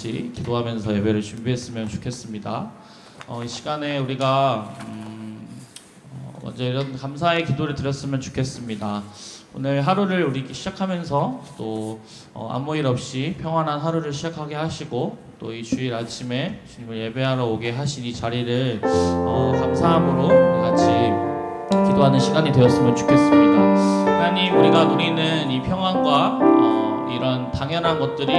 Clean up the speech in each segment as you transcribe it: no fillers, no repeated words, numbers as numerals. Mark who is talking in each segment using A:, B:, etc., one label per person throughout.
A: 같이 기도하면서 예배를 준비했으면 좋겠습니다. 이 시간에 우리가 먼저 이런 감사의 기도를 드렸으면 좋겠습니다. 오늘 하루를 우리 시작하면서 또 아무 일 없이 평안한 하루를 시작하게 하시고 또 이 주일 아침에 주님을 예배하러 오게 하신 이 자리를 감사함으로 우리 같이 기도하는 시간이 되었으면 좋겠습니다. 하나님, 우리가 누리는 이 평안과 이런 당연한 것들이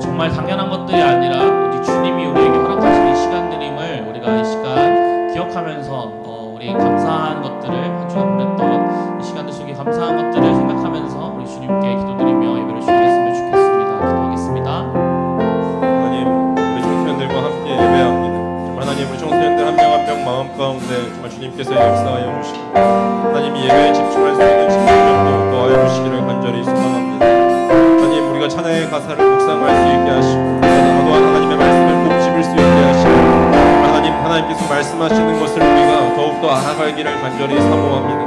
A: 정말 당연한 것들이 아니라 우리 주님이 우리에게 허락하신 이 시간들임을 우리가 이 시간 기억하면서 우리 감사한 것들을 한 주간 보냈던 이 시간들 속에 감사한 것들을 생각하면서 우리 주님께 기도드리며 예배를 준비했으면 좋겠습니다. 기도하겠습니다.
B: 하나님, 우리 청소년들과 함께 예배합니다. 정말 하나님, 우리 청소년들 한 명 한 명 마음 가운데 정말 주님께서 역사하여 주시고 하나님, 이 예배에 집중할 수 있는 집중력도 더하여 주시기를 간절히 소망합니다. 하나님, 우리가 찬양의 가사를 묵상할 수 있게 하시고 또한 하나님의 말씀을 꼭 집을 수 있게 하시고 하나님께서 말씀하시는 것을 우리가 더욱더 알아가기를 간절히 사모합니다.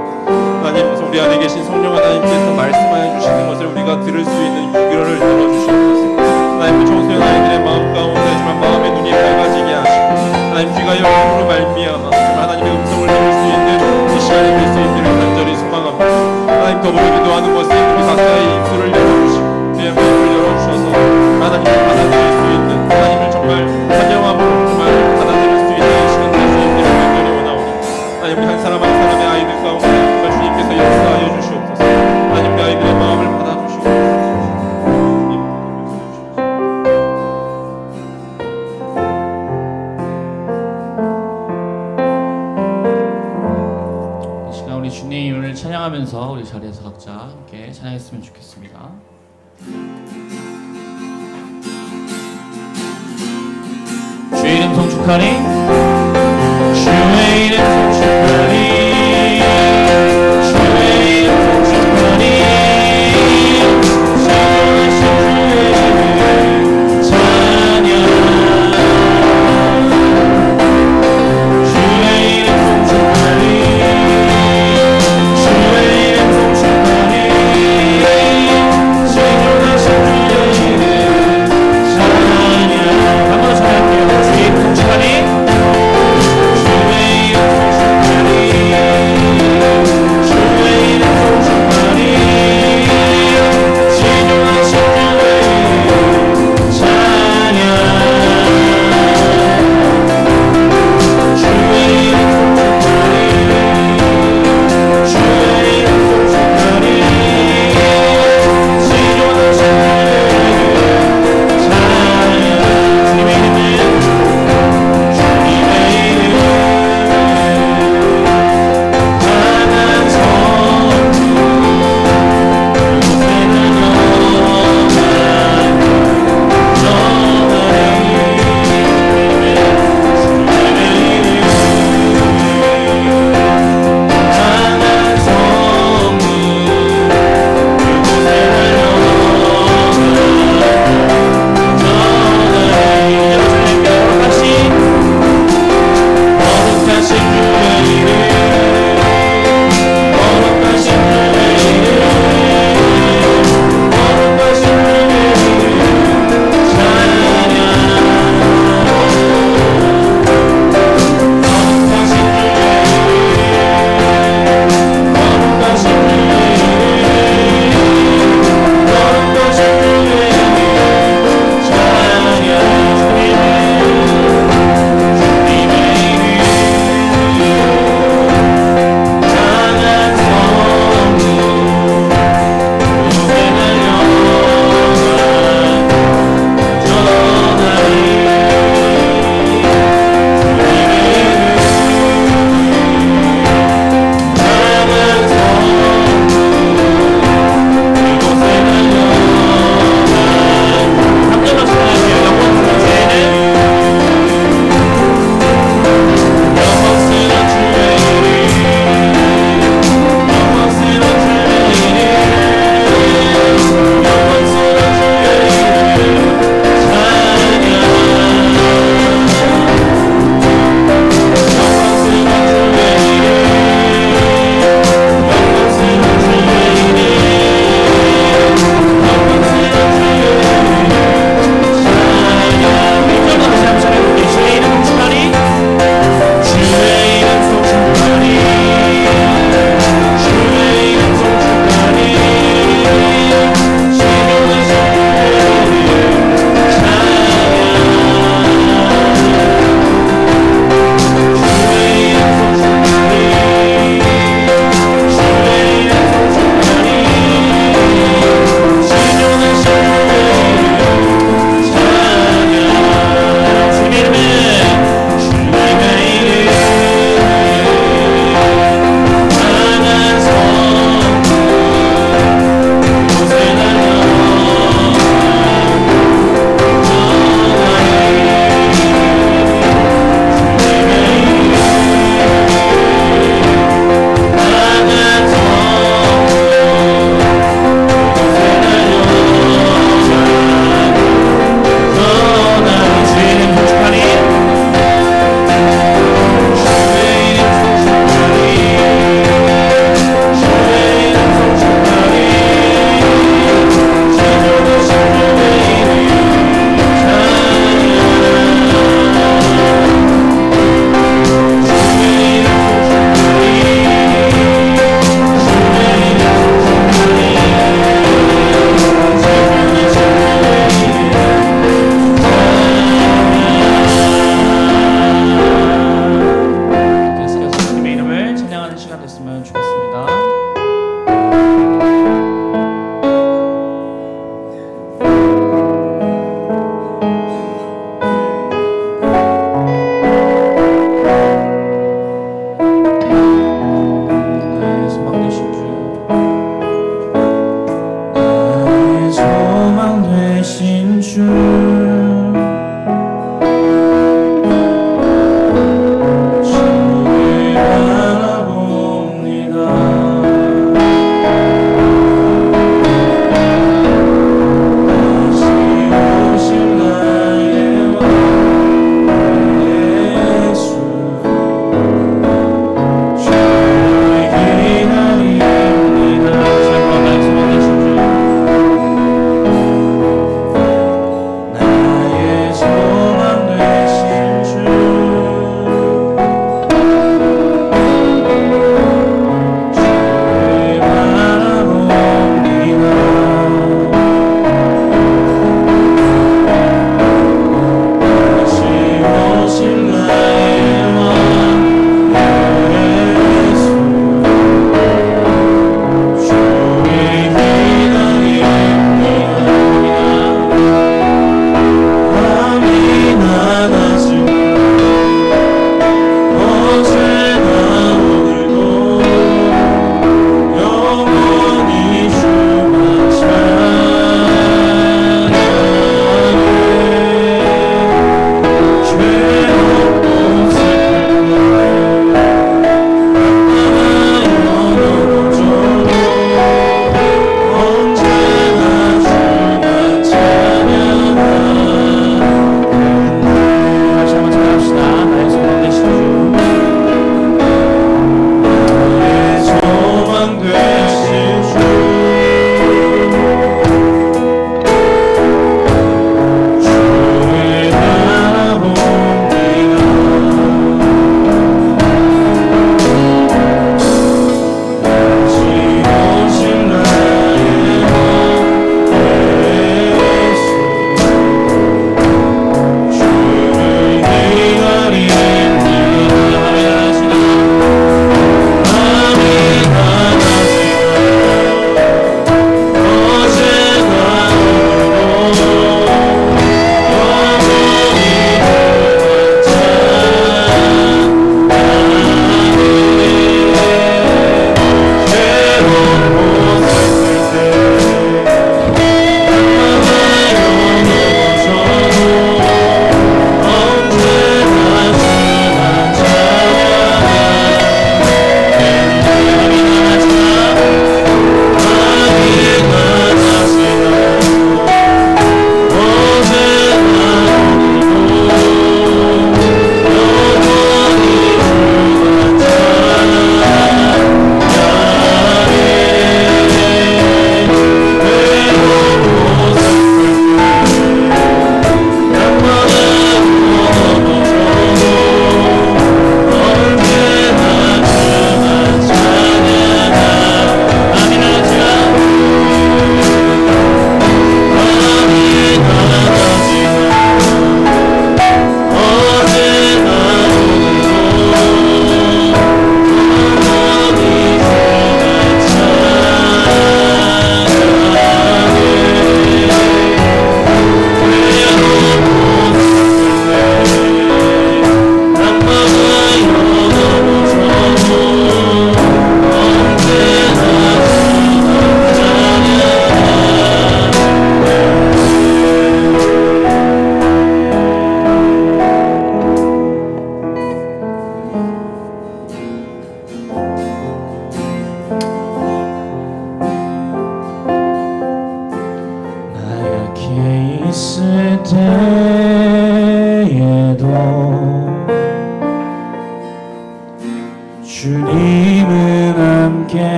B: 하나님, 우리 안에 계신 성령 하나님께서 말씀하여 주시는 것을 우리가 들을 수 있는 유교를 열어주시옵소서. 하나님, 청소년 아이들의 마음 가운데 정말 마음의 눈이 밝아지게 하시고 하나님, 귀가 열림으로 말미암아 하나님의 음성을 들을 수 있는 이 시간이 될 수 있기를 간절히 소망합니다. 하나님, 더불어 기도하는 것에 우리 각자의 입술을 열어주시고 내 마음을 열어주셔서 하나님을 받아들일 수 있는, 하나님을 정말 환영함으로 정말 받아들일 수 있는 이 시간 될 수 있기를 간절히 원하오니 하나님, 우리 한 사람 한 사람의 아이들 가운데 정말 주님께서 역사하여 주시옵소서. 하나님, 우리 아이들의 마음을 받아주시옵소서.
A: 주님을 찬양하면서 우리 자리에서 각자 함께 찬양했으면 좋겠습니다. 주의 이름 송축하니 주의 이름 송축하니 주의 이름 송축하니 주의 이름 송축하니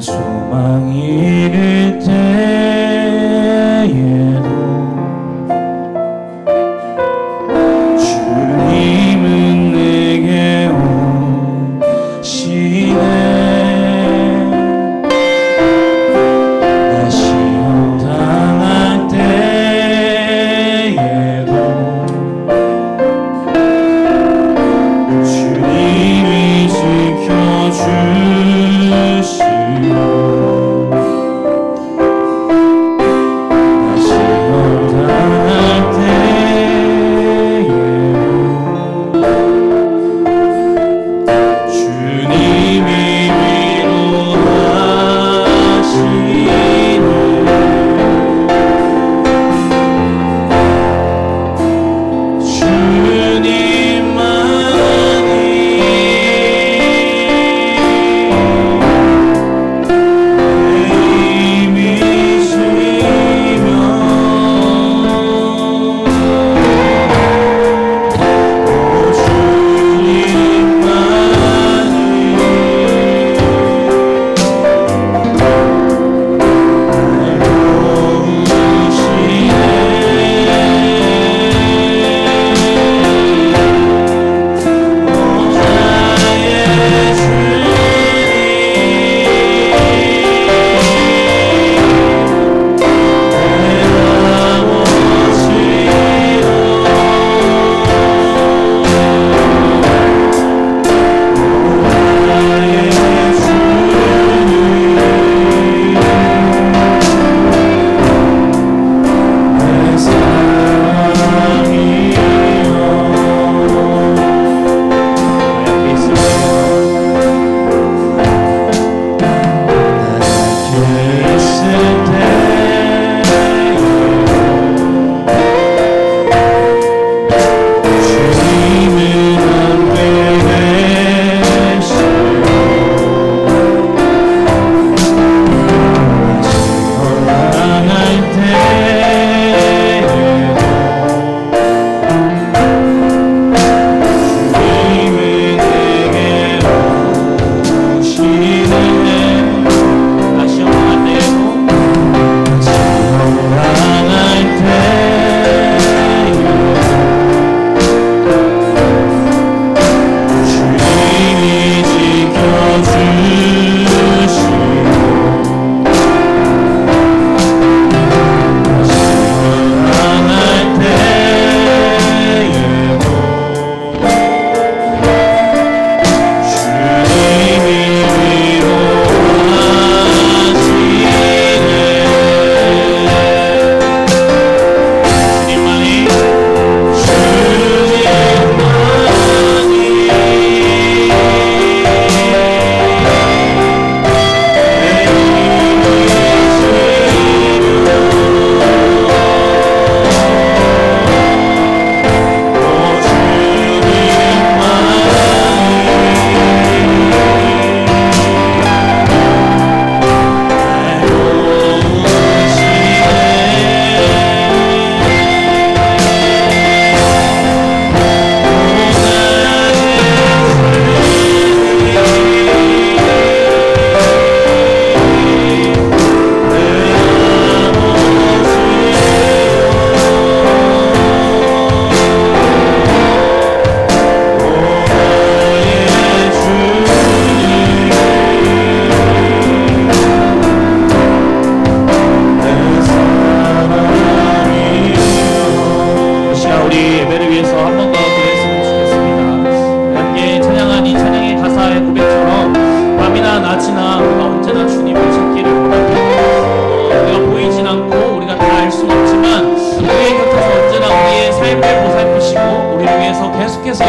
C: 소망이 잃을 때에도 주님은 내게 오시네. 나 시험 당할 때에도 주님이 지켜주시고 나 시험 당할 때에도 주님이 위로하시네.
A: 삶의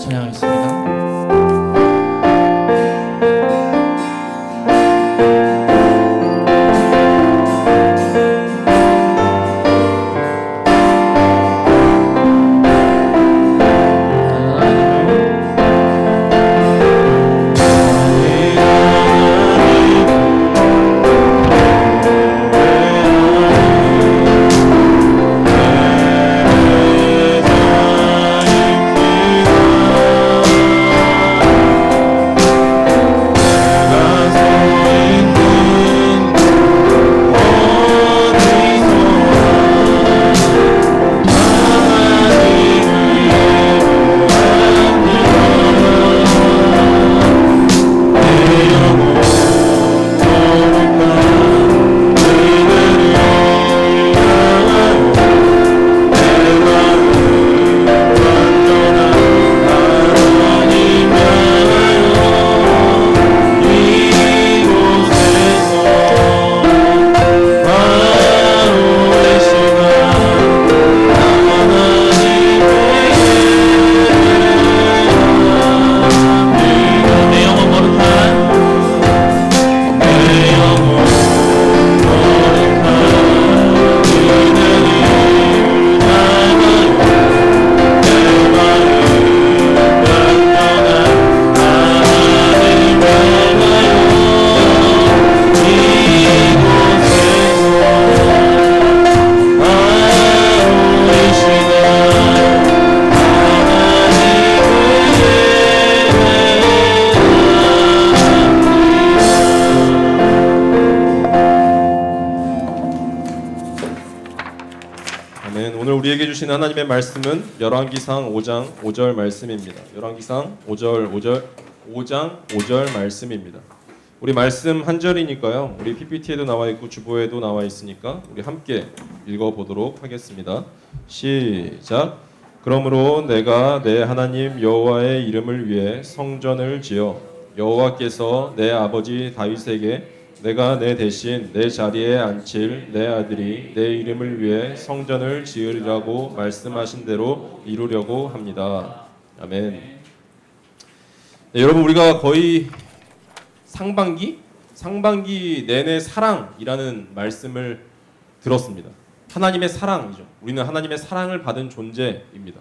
A: 찬양하겠습니다.
B: 아멘. 오늘 우리에게 주신 하나님의 말씀은 열왕기상 5장 5절 말씀입니다. 열왕기상 5장 5절 말씀입니다. 우리 말씀 한 절이니까요. 우리 PPT에도 나와 있고 주보에도 나와 있으니까 우리 함께 읽어보도록 하겠습니다. 시작. 그러므로 내가 내 하나님 여호와의 이름을 위해 성전을 지어 여호와께서 내 아버지 다윗에게 내가 내 대신 내 자리에 앉힐 내 아들이 내 이름을 위해 성전을 지으리라고 말씀하신 대로 이루려고 합니다. 아멘. 네, 여러분 우리가 거의 상반기 내내 사랑이라는 말씀을 들었습니다. 하나님의 사랑이죠. 우리는 하나님의 사랑을 받은 존재입니다.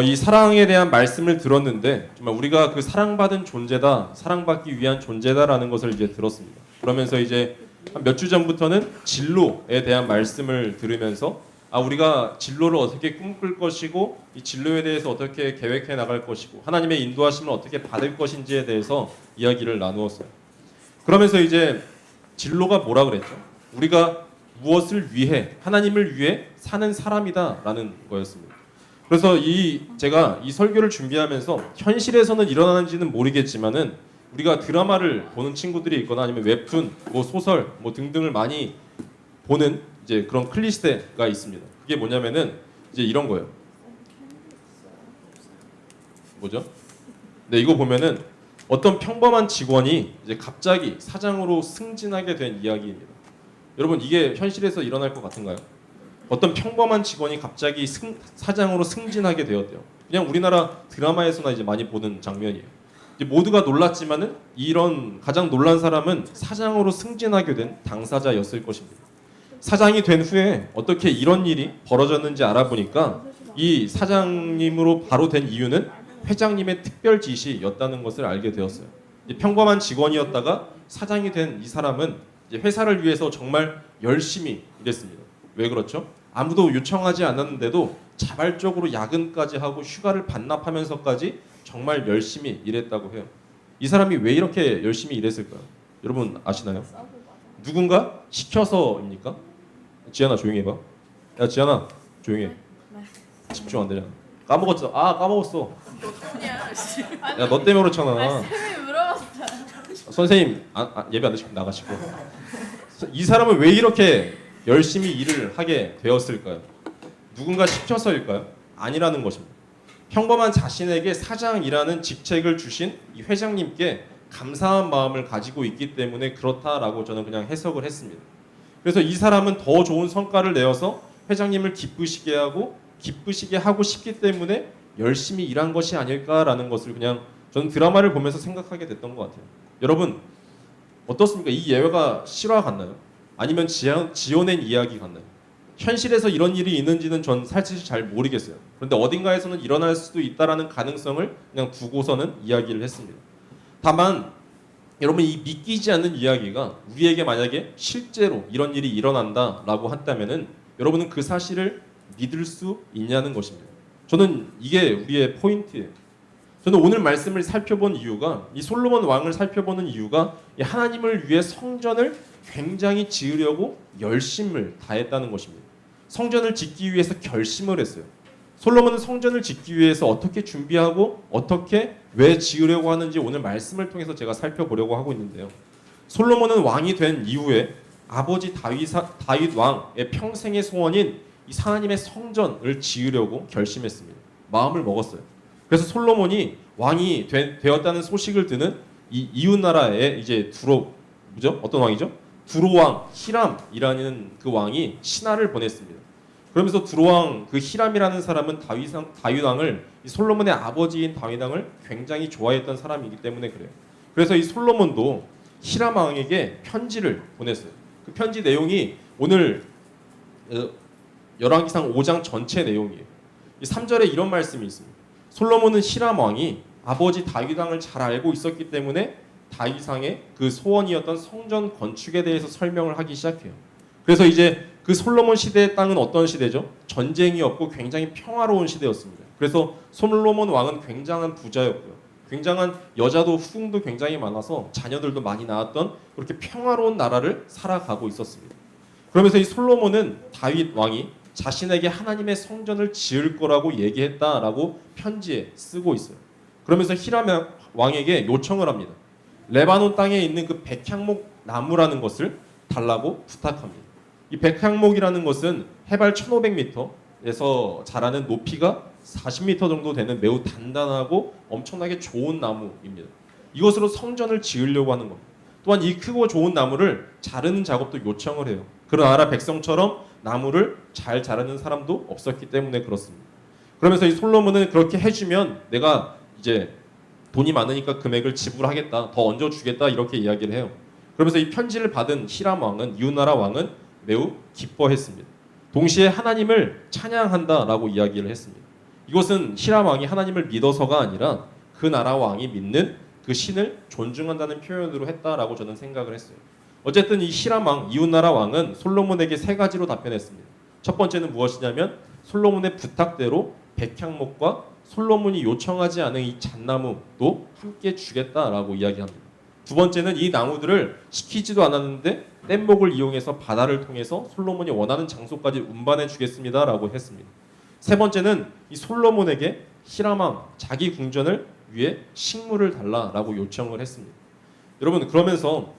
B: 이 사랑에 대한 말씀을 들었는데 정말 우리가 그 사랑받은 존재다, 사랑받기 위한 존재다라는 것을 이제 들었습니다. 그러면서 이제 몇 주 전부터는 진로에 대한 말씀을 들으면서 우리가 진로를 어떻게 꿈꿀 것이고 이 진로에 대해서 어떻게 계획해 나갈 것이고 하나님의 인도하심을 어떻게 받을 것인지에 대해서 이야기를 나누었어요. 그러면서 이제 진로가 뭐라 그랬죠? 우리가 무엇을 위해 하나님을 위해 사는 사람이다라는 거였습니다. 그래서 제가 이 설교를 준비하면서 현실에서는 일어나는지는 모르겠지만은 우리가 드라마를 보는 친구들이 있거나 아니면 웹툰, 소설, 등등을 많이 보는 이제 그런 클리셰가 있습니다. 그게 뭐냐면은 이제 이런 거예요. 뭐죠? 네, 이거 보면은 어떤 평범한 직원이 이제 갑자기 사장으로 승진하게 된 이야기입니다. 여러분 이게 현실에서 일어날 것 같은가요? 어떤 평범한 직원이 갑자기 사장으로 승진하게 되었대요. 그냥 우리나라 드라마에서나 이제 많이 보는 장면이에요. 이제 모두가 놀랐지만은 이런 가장 놀란 사람은 사장으로 승진하게 된 당사자였을 것입니다. 사장이 된 후에 어떻게 이런 일이 벌어졌는지 알아보니까 이 사장님으로 바로 된 이유는 회장님의 특별 지시였다는 것을 알게 되었어요. 평범한 직원이었다가 사장이 된 이 사람은 이제 회사를 위해서 정말 열심히 일했습니다. 왜 그렇죠? 아무도 요청하지 않았는데도 자발적으로 야근까지 하고 휴가를 반납하면서까지 정말 열심히 일했다고 해요. 이 사람이 왜 이렇게 열심히 일했을까요? 여러분 아시나요? 누군가 시켜서입니까? 지안아 조용히 해봐. 야 지안아 조용히 해. 집중 안 되잖아. 까먹었어. 까먹었어. 야 너 때문에 그렇잖아.
D: 쌤이 물어봤어요.
B: 선생님 예배 안 드시고 나가시고. 이 사람은 왜 이렇게 열심히 일을 하게 되었을까요? 누군가 시켜서일까요? 아니라는 것입니다. 평범한 자신에게 사장이라는 직책을 주신 이 회장님께 감사한 마음을 가지고 있기 때문에 그렇다라고 저는 그냥 해석을 했습니다. 그래서 이 사람은 더 좋은 성과를 내어서 회장님을 기쁘시게 하고 싶기 때문에 열심히 일한 것이 아닐까라는 것을 그냥 저는 드라마를 보면서 생각하게 됐던 것 같아요. 여러분 어떻습니까? 이 예외가 실화 같나요? 아니면 지어낸 이야기 같나요? 현실에서 이런 일이 있는지는 전 사실 잘 모르겠어요. 그런데 어딘가에서는 일어날 수도 있다라는 가능성을 그냥 두고서는 이야기를 했습니다. 다만 여러분 이 믿기지 않는 이야기가 우리에게 만약에 실제로 이런 일이 일어난다라고 한다면은 여러분은 그 사실을 믿을 수 있냐는 것입니다. 저는 이게 우리의 포인트예요. 저는 오늘 말씀을 살펴본 이유가 이 솔로몬 왕을 살펴보는 이유가 이 하나님을 위해 성전을 굉장히 지으려고 열심을 다했다는 것입니다. 성전을 짓기 위해서 결심을 했어요. 솔로몬은 성전을 짓기 위해서 어떻게 준비하고 어떻게 왜 지으려고 하는지 오늘 말씀을 통해서 제가 살펴보려고 하고 있는데요. 솔로몬은 왕이 된 이후에 아버지 다윗 왕의 평생의 소원인 이 하나님의 성전을 지으려고 결심했습니다. 마음을 먹었어요. 그래서 솔로몬이 왕이 되었다는 소식을 듣는 이 이웃 나라의 이제 어떤 왕이죠? 두로 왕 히람이라는 그 왕이 신하를 보냈습니다. 그러면서 두로 왕 그 히람이라는 사람은 다윗 왕을 이 솔로몬의 아버지인 다윗 왕을 굉장히 좋아했던 사람이기 때문에 그래요. 그래서 이 솔로몬도 히람 왕에게 편지를 보냈어요. 그 편지 내용이 오늘 열왕기상 5장 전체 내용이에요. 이 3절에 이런 말씀이 있습니다. 솔로몬은 히람 왕이 아버지 다윗 왕을 잘 알고 있었기 때문에 다윗 왕의 그 소원이었던 성전 건축에 대해서 설명을 하기 시작해요. 그래서 이제 그 솔로몬 시대의 땅은 어떤 시대죠? 전쟁이 없고 굉장히 평화로운 시대였습니다. 그래서 솔로몬 왕은 굉장한 부자였고요. 굉장한 여자도 후궁도 굉장히 많아서 자녀들도 많이 낳았던 그렇게 평화로운 나라를 살아가고 있었습니다. 그러면서 이 솔로몬은 다윗 왕이 자신에게 하나님의 성전을 지을 거라고 얘기했다라고 편지에 쓰고 있어요. 그러면서 히람 왕에게 요청을 합니다. 레바논 땅에 있는 그 백향목 나무라는 것을 달라고 부탁합니다. 이 백향목이라는 것은 해발 1500m에서 자라는 높이가 40m 정도 되는 매우 단단하고 엄청나게 좋은 나무입니다. 이것으로 성전을 지으려고 하는 겁니다. 또한 이 크고 좋은 나무를 자르는 작업도 요청을 해요. 그 나라 백성처럼 나무를 잘 자르는 사람도 없었기 때문에 그렇습니다. 그러면서 이 솔로몬은 그렇게 해주면 내가 이제 돈이 많으니까 금액을 지불하겠다, 더 얹어주겠다 이렇게 이야기를 해요. 그러면서 이 편지를 받은 히람 왕은 이웃나라 왕은 매우 기뻐했습니다. 동시에 하나님을 찬양한다라고 이야기를 했습니다. 이것은 히람 왕이 하나님을 믿어서가 아니라 그 나라 왕이 믿는 그 신을 존중한다는 표현으로 했다라고 저는 생각을 했어요. 어쨌든 이 히람 왕, 이웃나라 왕은 솔로몬에게 세 가지로 답변했습니다. 첫 번째는 무엇이냐면 솔로몬의 부탁대로 백향목과 솔로몬이 요청하지 않은 이 잣나무도 함께 주겠다라고 이야기합니다. 두 번째는 이 나무들을 시키지도 않았는데 뗏목을 이용해서 바다를 통해서 솔로몬이 원하는 장소까지 운반해 주겠습니다라고 했습니다. 세 번째는 이 솔로몬에게 히람 왕 자기 궁전을 위해 식물을 달라라고 요청을 했습니다. 여러분 그러면서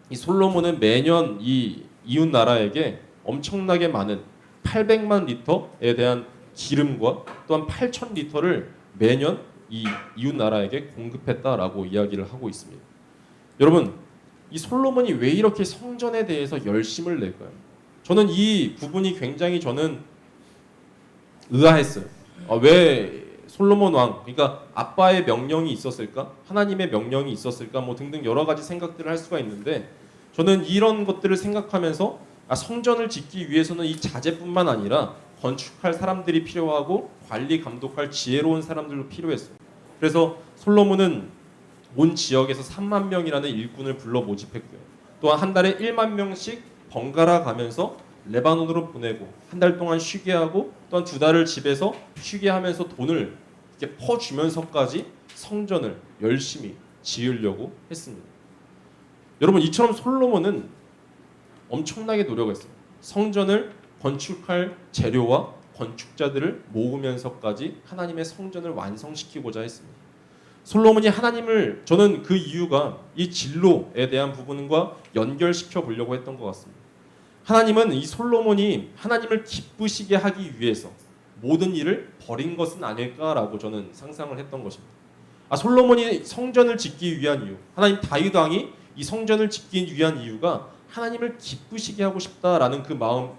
B: 이 솔로몬은 매년 이 이웃 나라에게 엄청나게 많은 800만 리터에 대한 기름과 또한 8천 리터를 매년 이 이웃 나라에게 공급했다라고 이야기를 하고 있습니다. 여러분 이 솔로몬이 왜 이렇게 성전에 대해서 열심을 낼까요? 저는 이 부분이 굉장히 저는 의아했어요. 왜 솔로몬 왕, 그러니까 아빠의 명령이 있었을까? 하나님의 명령이 있었을까? 뭐 등등 여러 가지 생각들을 할 수가 있는데 저는 이런 것들을 생각하면서 성전을 짓기 위해서는 이 자재뿐만 아니라 건축할 사람들이 필요하고 관리 감독할 지혜로운 사람들도 필요했어요. 그래서 솔로몬은 온 지역에서 3만 명이라는 일꾼을 불러 모집했고요. 또한 한 달에 1만 명씩 번갈아 가면서 레바논으로 보내고 한 달 동안 쉬게 하고 또한 2달을 집에서 쉬게 하면서 돈을 이렇게 퍼주면서까지 성전을 열심히 지으려고 했습니다. 여러분 이처럼 솔로몬은 엄청나게 노력했어요. 성전을 건축할 재료와 건축자들을 모으면서까지 하나님의 성전을 완성시키고자 했습니다. 솔로몬이 하나님을 저는 그 이유가 이 진로에 대한 부분과 연결시켜 보려고 했던 것 같습니다. 하나님은 이 솔로몬이 하나님을 기쁘시게 하기 위해서 모든 일을 버린 것은 아닐까라고 저는 상상을 했던 것입니다. 솔로몬이 성전을 짓기 위한 이유, 하나님 다윗 왕이 이 성전을 짓기 위한 이유가 하나님을 기쁘시게 하고 싶다라는 그 마음,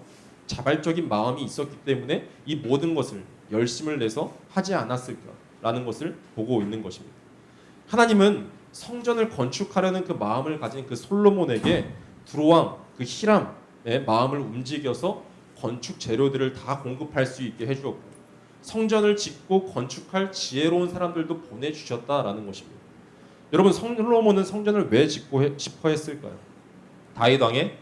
B: 자발적인 마음이 있었기 때문에 이 모든 것을 열심을 내서 하지 않았을까라는 것을 보고 있는 것입니다. 하나님은 성전을 건축하려는 그 마음을 가진 그 솔로몬에게 두로왕 그 히람의 마음을 움직여서 건축 재료들을 다 공급할 수 있게 해주었고 성전을 짓고 건축할 지혜로운 사람들도 보내주셨다라는 것입니다. 여러분 솔로몬은 성전을 왜 짓고 싶어 했을까요? 다윗 왕의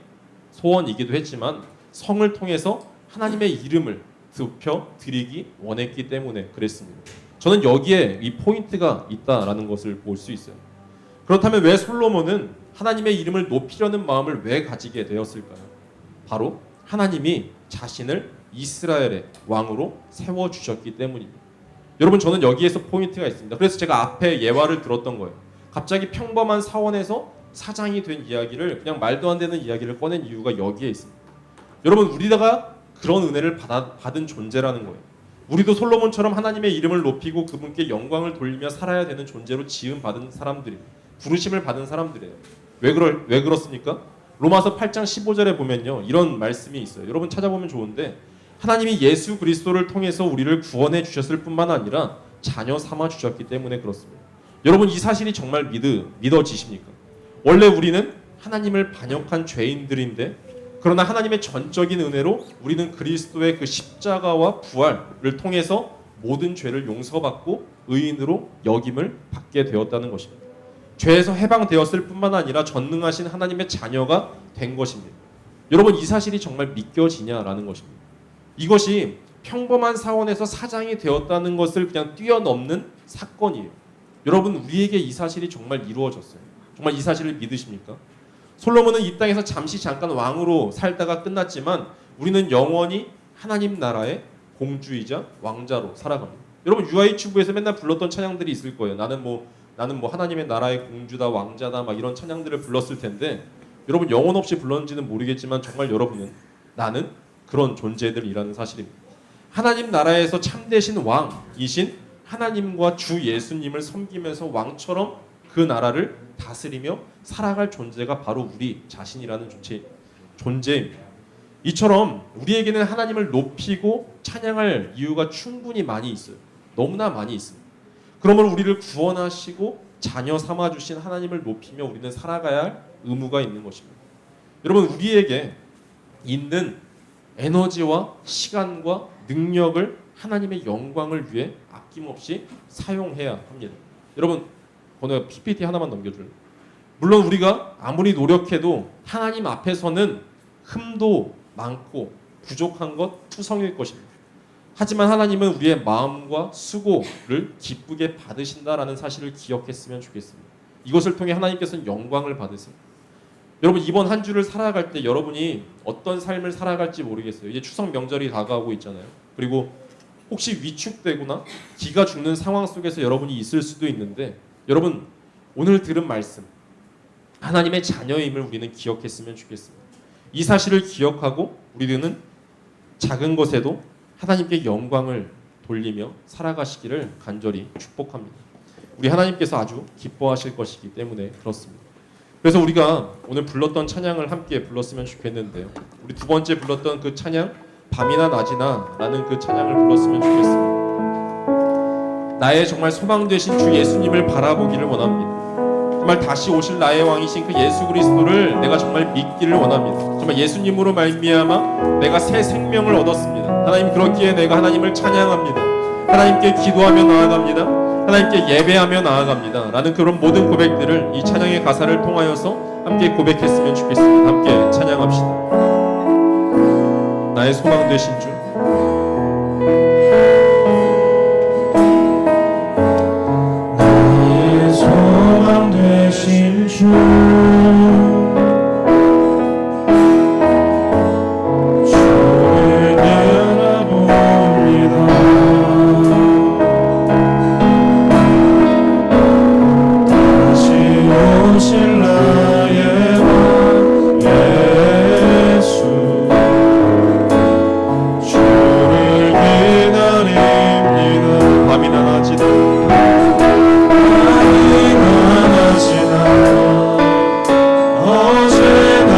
B: 소원이기도 했지만 성을 통해서 하나님의 이름을 높여 드리기 원했기 때문에 그랬습니다. 저는 여기에 이 포인트가 있다라는 것을 볼 수 있어요. 그렇다면 왜 솔로몬은 하나님의 이름을 높이려는 마음을 왜 가지게 되었을까요? 바로 하나님이 자신을 이스라엘의 왕으로 세워주셨기 때문입니다. 여러분 저는 여기에서 포인트가 있습니다. 그래서 제가 앞에 예화를 들었던 거예요. 갑자기 평범한 사원에서 사장이 된 이야기를 그냥 말도 안 되는 이야기를 꺼낸 이유가 여기에 있습니다. 여러분 우리가 그런 은혜를 받은 존재라는 거예요. 우리도 솔로몬처럼 하나님의 이름을 높이고 그분께 영광을 돌리며 살아야 되는 존재로 지음받은 사람들이에요. 부르심을 받은 사람들이에요. 왜 그렇습니까? 로마서 8장 15절에 보면요. 이런 말씀이 있어요. 여러분 찾아보면 좋은데 하나님이 예수 그리스도를 통해서 우리를 구원해 주셨을 뿐만 아니라 자녀 삼아 주셨기 때문에 그렇습니다. 여러분 이 사실이 정말 믿어지십니까? 원래 우리는 하나님을 반역한 죄인들인데 그러나 하나님의 전적인 은혜로 우리는 그리스도의 그 십자가와 부활을 통해서 모든 죄를 용서받고 의인으로 여김을 받게 되었다는 것입니다. 죄에서 해방되었을 뿐만 아니라 전능하신 하나님의 자녀가 된 것입니다. 여러분 이 사실이 정말 믿겨지냐라는 것입니다. 이것이 평범한 사원에서 사장이 되었다는 것을 그냥 뛰어넘는 사건이에요. 여러분 우리에게 이 사실이 정말 이루어졌어요. 정말 이 사실을 믿으십니까? 솔로몬은 이 땅에서 잠깐 왕으로 살다가 끝났지만 우리는 영원히 하나님 나라의 공주이자 왕자로 살아갑니다. 여러분 UI튜브에서 맨날 불렀던 찬양들이 있을 거예요. 나는 뭐 하나님의 나라의 공주다 왕자다 막 이런 찬양들을 불렀을 텐데 여러분 영혼 없이 불렀는지는 모르겠지만 정말 여러분은 나는 그런 존재들이라는 사실입니다. 하나님 나라에서 참되신 왕이신 하나님과 주 예수님을 섬기면서 왕처럼 그 나라를 다스리며 살아갈 존재가 바로 우리 자신이라는 존재입니다. 이처럼 우리에게는 하나님을 높이고 찬양할 이유가 충분히 많이 있어요. 너무나 많이 있습니다. 그러므로 우리를 구원하시고 자녀 삼아주신 하나님을 높이며 우리는 살아가야 할 의무가 있는 것입니다. 여러분 우리에게 있는 에너지와 시간과 능력을 하나님의 영광을 위해 아낌없이 사용해야 합니다. 여러분 오늘 PPT 하나만 넘겨줄래요? 물론 우리가 아무리 노력해도 하나님 앞에서는 흠도 많고 부족한 것 투성일 것입니다. 하지만 하나님은 우리의 마음과 수고를 기쁘게 받으신다라는 사실을 기억했으면 좋겠습니다. 이것을 통해 하나님께서는 영광을 받으세요. 여러분 이번 한 주를 살아갈 때 여러분이 어떤 삶을 살아갈지 모르겠어요. 이제 추석 명절이 다가오고 있잖아요. 그리고 혹시 위축되거나 기가 죽는 상황 속에서 여러분이 있을 수도 있는데 여러분 오늘 들은 말씀 하나님의 자녀임을 우리는 기억했으면 좋겠습니다. 이 사실을 기억하고 우리는 작은 것에도 하나님께 영광을 돌리며 살아가시기를 간절히 축복합니다. 우리 하나님께서 아주 기뻐하실 것이기 때문에 그렇습니다. 그래서 우리가 오늘 불렀던 찬양을 함께 불렀으면 좋겠는데요. 우리 두 번째 불렀던 그 찬양 밤이나 낮이나 라는 그 찬양을 불렀으면 좋겠습니다. 나의 정말 소망 되신 주 예수님을 바라보기를 원합니다. 정말 다시 오실 나의 왕이신 그 예수 그리스도를 내가 정말 믿기를 원합니다. 정말 예수님으로 말미암아 내가 새 생명을 얻었습니다. 하나님 그렇기에 내가 하나님을 찬양합니다. 하나님께 기도하며 나아갑니다. 하나님께 예배하며 나아갑니다. 라는 그런 모든 고백들을 이 찬양의 가사를 통하여서 함께 고백했으면 좋겠습니다. 함께 찬양합시다. 나의 소망 되신 주
C: 나의 소망 되신 주 주를 바라봅니다. 다시 오실 나의 왕 예수 주를 기다립니다.
B: 밤이나 낮이나
C: 밤이나 낮이나 어제나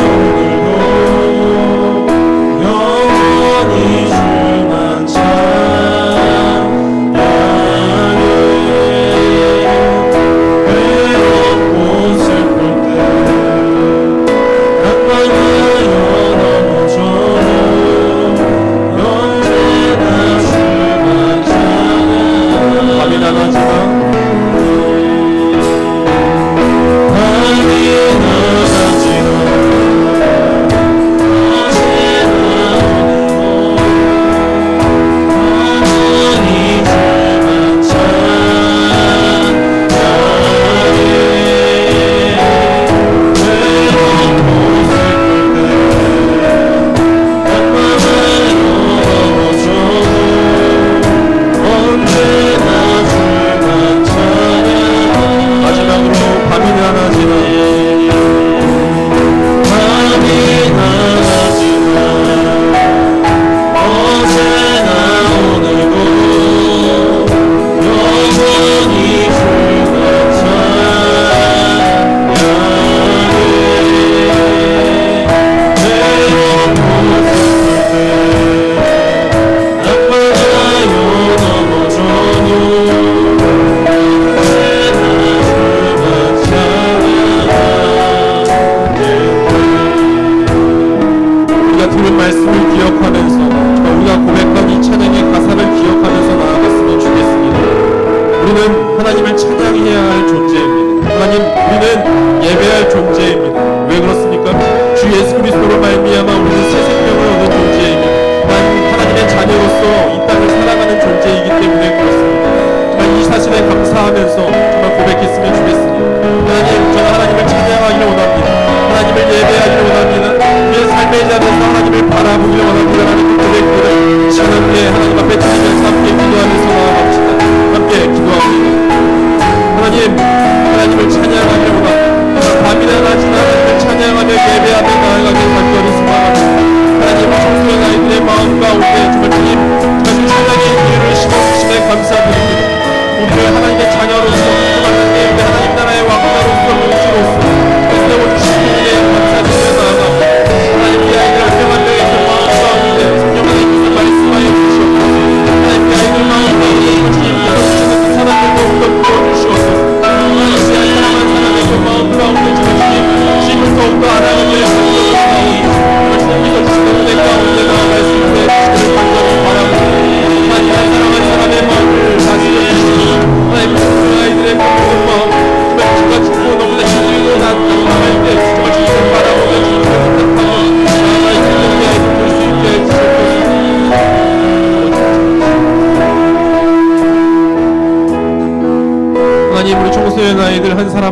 C: 오늘도 영원히 주만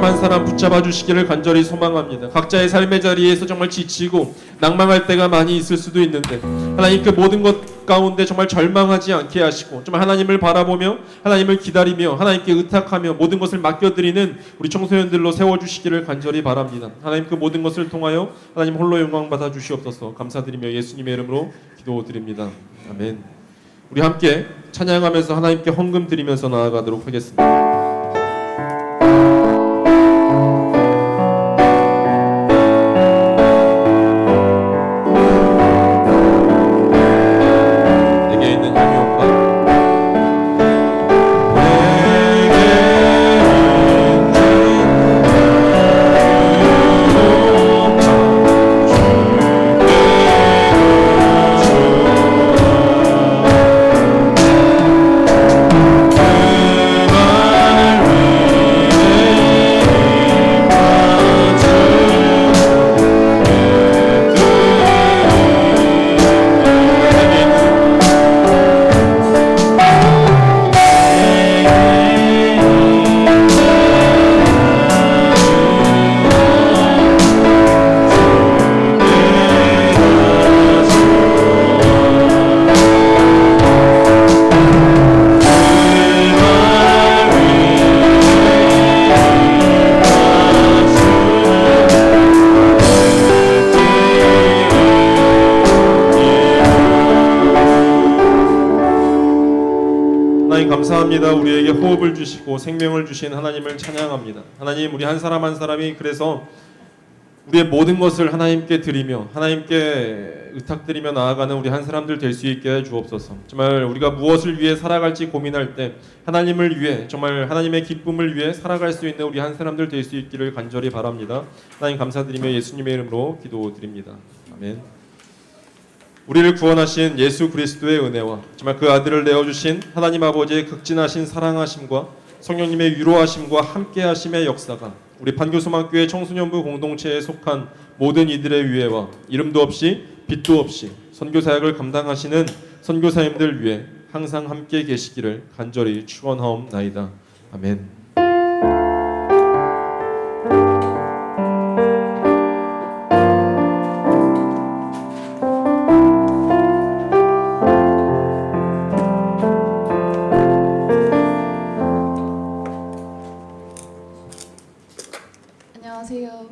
B: 한 사람 붙잡아 주시기를 간절히 소망합니다. 각자의 삶의 자리에서 정말 지치고 낭망할 때가 많이 있을 수도 있는데 하나님 그 모든 것 가운데 정말 절망하지 않게 하시고 정말 하나님을 바라보며 하나님을 기다리며 하나님께 의탁하며 모든 것을 맡겨드리는 우리 청소년들로 세워주시기를 간절히 바랍니다. 하나님 그 모든 것을 통하여 하나님 홀로 영광 받아 주시옵소서. 감사드리며 예수님의 이름으로 기도드립니다. 아멘. 우리 함께 찬양하면서 하나님께 헌금 드리면서 나아가도록 하겠습니다. 감사합니다. 우리에게 호흡을 주시고 생명을 주신 하나님을 찬양합니다. 하나님, 우리 한 사람 한 사람이 그래서 우리의 모든 것을 하나님께 드리며 하나님께 의탁드리며 나아가는 우리 한 사람들 될 수 있게 해 주옵소서. 정말 우리가 무엇을 위해 살아갈지 고민할 때 하나님을 위해 정말 하나님의 기쁨을 위해 살아갈 수 있는 우리 한 사람들 될 수 있기를 간절히 바랍니다. 하나님 감사드리며 예수님의 이름으로 기도드립니다. 아멘. 우리를 구원하신 예수 그리스도의 은혜와 정말 그 아들을 내어주신 하나님 아버지의 극진하신 사랑하심과 성령님의 위로하심과 함께하심의 역사가 우리 판교소망교회 청소년부 공동체에 속한 모든 이들의 위해와 이름도 없이 빛도 없이 선교사역을 감당하시는 선교사님들 위해 항상 함께 계시기를 간절히 축원하옵나이다. 아멘.
D: 안녕하세요.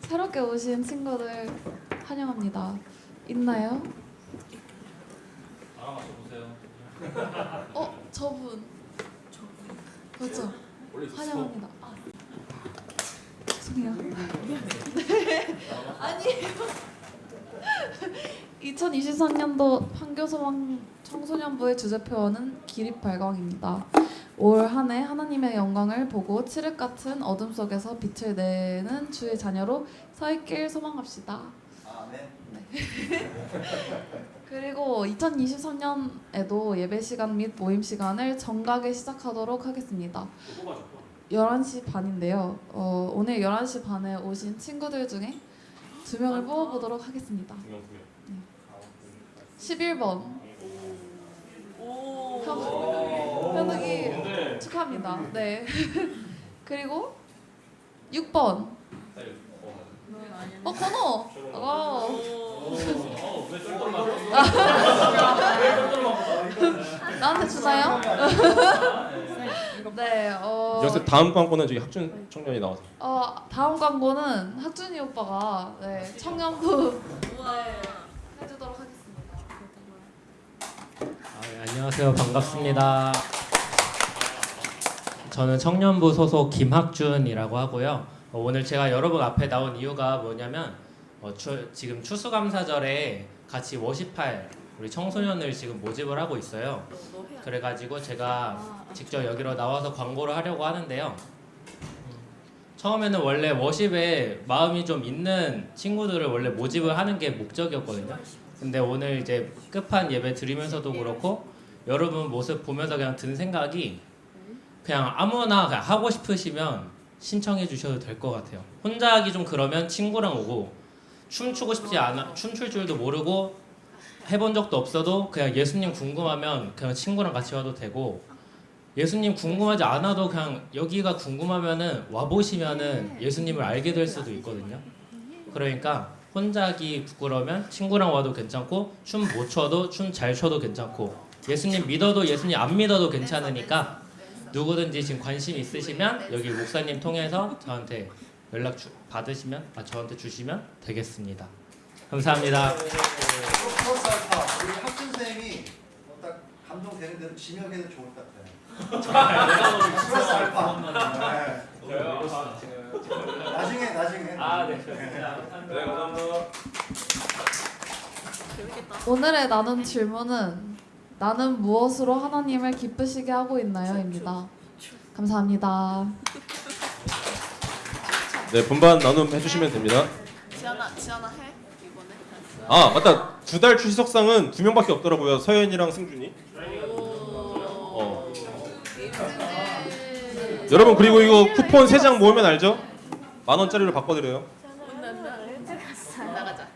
D: 새롭게 오신 친구들 환영합니다. 있나요? 저분. 그렇죠. 환영합니다. 죄송해요. 네. 아니에요. 2023년도 판교소망 청소년부의 주제표어는 기립발광입니다. 올 한 해 하나님의 영광을 보고 칠흑 같은 어둠 속에서 빛을 내는 주의 자녀로 서 있길 소망합시다. 네. 그리고 2023년에도 예배 시간 및 모임 시간을 정각에 시작하도록 하겠습니다. 11시 반인데요. 오늘 11시 반에 오신 친구들 중에 2명을 뽑아보도록 하겠습니다. 11번 현욱이 축하합니다. 네. 그리고 6번 건호. 나한테 주나요? 네.
B: 여기서 다음 광고는 저기 학준 청년이 나와서.
D: 다음 광고는 학준이 오빠가 청년부 해주도록 하겠습니다.
E: 네, 안녕하세요. 반갑습니다. 저는 청년부 소속 김학준이라고 하고요. 오늘 제가 여러분 앞에 나온 이유가 뭐냐면 지금 추수감사절에 같이 워십할 우리 청소년을 지금 모집을 하고 있어요. 그래가지고 제가 직접 여기로 나와서 광고를 하려고 하는데요. 처음에는 원래 워십에 마음이 좀 있는 친구들을 원래 모집을 하는 게 목적이었거든요. 근데 오늘 이제 끝판 예배 드리면서도 그렇고 여러분 모습 보면서 그냥 든 생각이 그냥 아무나 그냥 하고 싶으시면 신청해 주셔도 될 것 같아요. 혼자 하기 좀 그러면 친구랑 오고 춤추고 싶지 않아 춤출 줄도 모르고 해본 적도 없어도 그냥 예수님 궁금하면 그냥 친구랑 같이 와도 되고 예수님 궁금하지 않아도 그냥 여기가 궁금하면은 와보시면은 예수님을 알게 될 수도 있거든요. 그러니까 혼자 하기 부끄러우면 친구랑 와도 괜찮고 춤 못 춰도 춤 잘 춰도 괜찮고 예수님 믿어도 예수님 안 믿어도 괜찮으니까 누구든지 지금 관심 있으시면 여기 목사님 통해서 저한테 연락 받으시면 저한테 주시면 되겠습니다. 감사합니다.
F: 우리 학준 쌤이 딱 감동되는 대로 지명해도 좋을 것 같아요. 플러스 알파. 나중에.
E: 네.
B: 네, 감사합니다.
D: 오늘의 나눈 질문은 나는 무엇으로 하나님을 기쁘시게 하고 있나요?입니다. 감사합니다.
B: 네, 분반 나눔 해주시면 됩니다.
G: 지연아 해 이번에.
B: 아 맞다, 2달 출석상은 2명밖에 없더라고요. 서현이랑 승준이. 여러분 그리고 이거 쿠폰 3장 모으면 알죠? 10,000원짜리로 바꿔드려요.
G: 나가자.